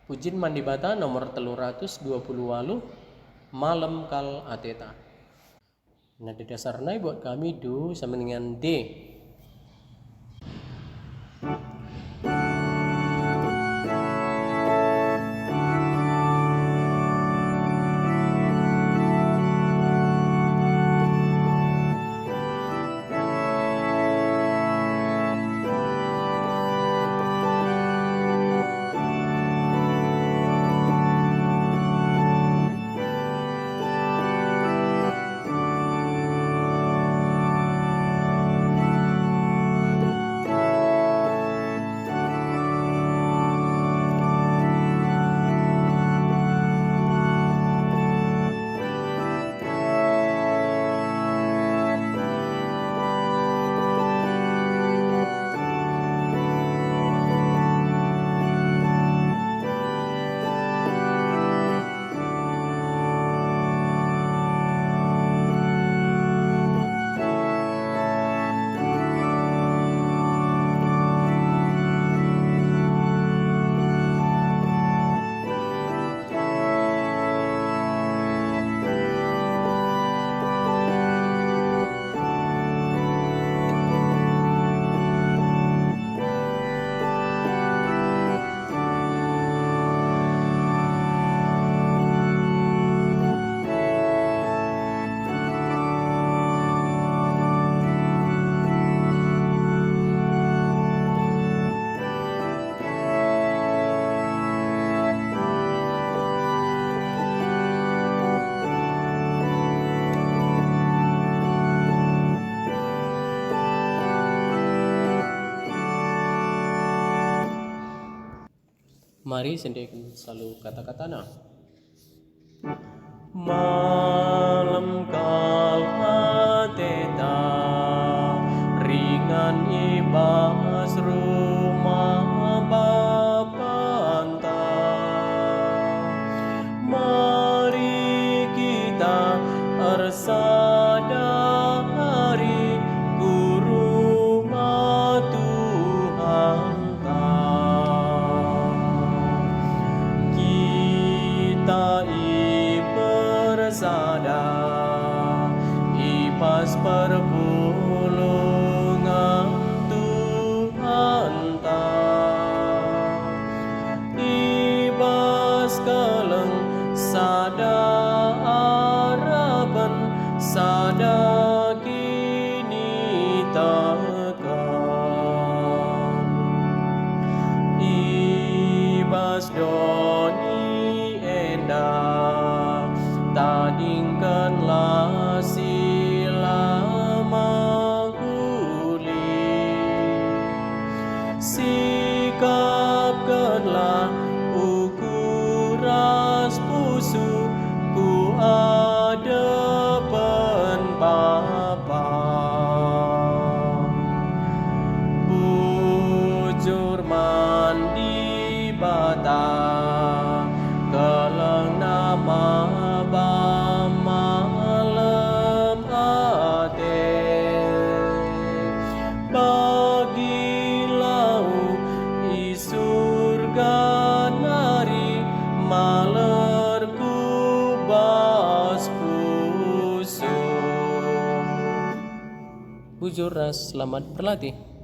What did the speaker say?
Pujin mandibata nomor 328 malam kal ateta. Nah di dasarnya buat kami do sama dengan D. Mari sendiri selalu kata-kata nah. Malam kal ateta ringan ibas rumah bapanta. Mari kita arsadari guru Tuhan kita bersada ibas perpulungan Tuhan ibas keleng sada araban sada kini tekan ibas doni tadingkanlah sila maguli, sikapkanlah ukuras pusu ku adepan Bapa. Bujur mandi bata keleng nama malam ate bagilau i surga nari malerku bas pusu. Bujur ras selamat berlatih.